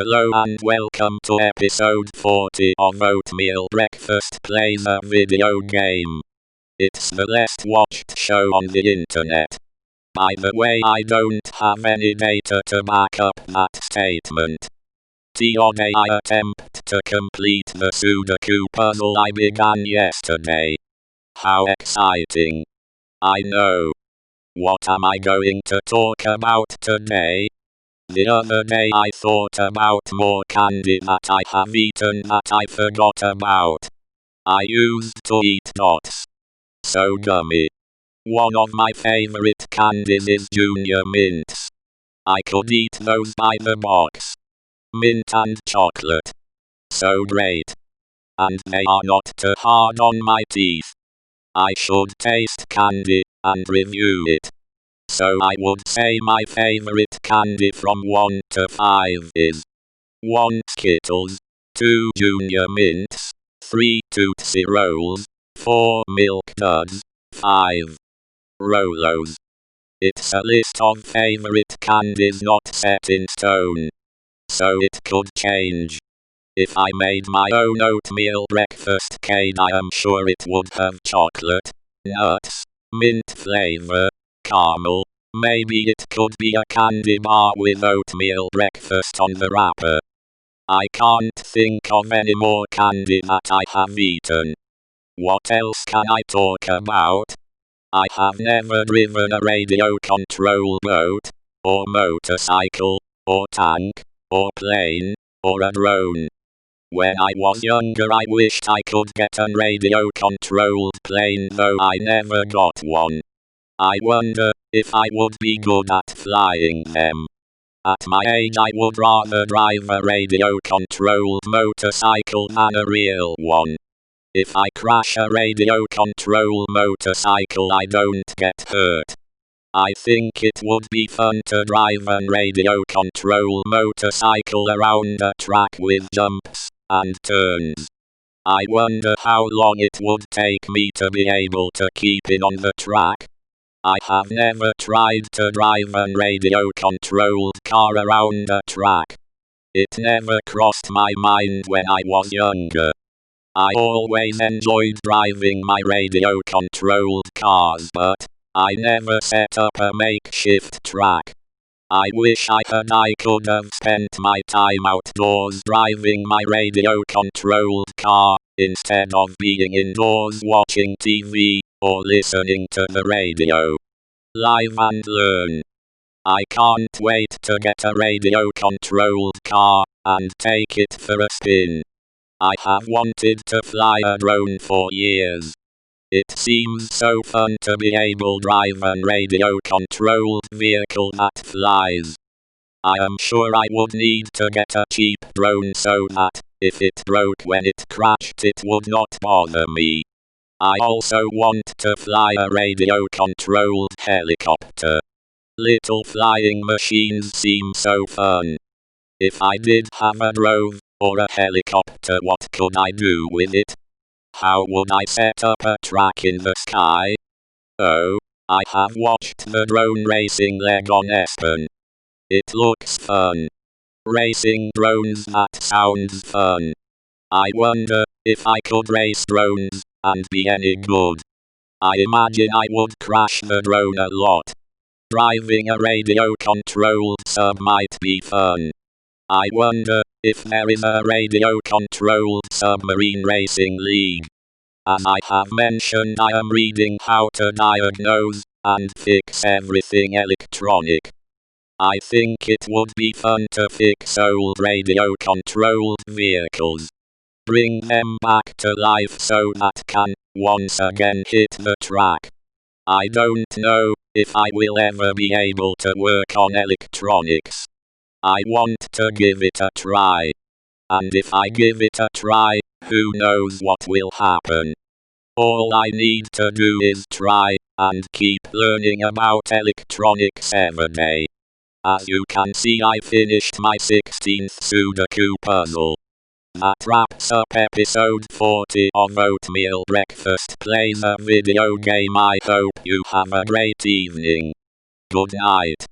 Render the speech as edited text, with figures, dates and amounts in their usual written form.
Hello and welcome to episode 40 of Oatmeal Breakfast Plays a Video Game. It's the least watched show on the internet. By the way, I don't have any data to back up that statement. Today I attempt to complete the Sudoku puzzle I began yesterday. How exciting. I know. What am I going to talk about today? The other day I thought about more candy that I have eaten that I forgot about. I used to eat dots. So gummy. One of my favorite candies is Junior Mints. I could eat those by the box. Mint and chocolate. So great. And they are not too hard on my teeth. I should taste candy and review it. So I would say my favorite candy from 1 to 5 is 1 Skittles, 2 Junior Mints, 3 Tootsie Rolls, 4 Milk Duds, 5 Rolos. It's a list of favorite candies not set in stone. So it could change. If I made my own oatmeal breakfast cake, I am sure it would have chocolate, nuts, mint flavor, caramel. Maybe it could be a candy bar with oatmeal breakfast on the wrapper. I can't think of any more candy that I have eaten. What else can I talk about? I have never driven a radio-controlled boat, or motorcycle, or tank, or plane, or a drone. When I was younger I wished I could get a radio-controlled plane, though I never got one. I wonder if I would be good at flying them. At my age I would rather drive a radio-controlled motorcycle than a real one. If I crash a radio-controlled motorcycle I don't get hurt. I think it would be fun to drive a radio-controlled motorcycle around a track with jumps and turns. I wonder how long it would take me to be able to keep in on the track. I have never tried to drive a radio-controlled car around a track. It never crossed my mind when I was younger. I always enjoyed driving my radio-controlled cars, but I never set up a makeshift track. I wish I could have spent my time outdoors driving my radio-controlled car, instead of being indoors watching TV, or listening to the radio. Live and learn. I can't wait to get a radio-controlled car, and take it for a spin. I have wanted to fly a drone for years. It seems so fun to be able to drive a radio-controlled vehicle that flies. I am sure I would need to get a cheap drone so that, if it broke when it crashed, it would not bother me. I also want to fly a radio-controlled helicopter. Little flying machines seem so fun. If I did have a drone, or a helicopter, what could I do with it? How would I set up a track in the sky? Oh, I have watched the drone racing leg on Espen. It looks fun. Racing drones, that sounds fun. I wonder if I could race drones and be any good. I imagine I would crash the drone a lot. Driving a radio-controlled sub might be fun. I wonder if there is a radio-controlled submarine racing league. As I have mentioned, I am reading how to diagnose and fix everything electronic. I think it would be fun to fix old radio-controlled vehicles. Bring them back to life so that can once again hit the track. I don't know if I will ever be able to work on electronics. I want to give it a try. And if I give it a try, who knows what will happen. All I need to do is try, and keep learning about electronics every day. As you can see, I finished my 16th Sudoku puzzle. That wraps up episode 40 of Oatmeal Breakfast Plays a Video Game. I hope you have a great evening. Good night.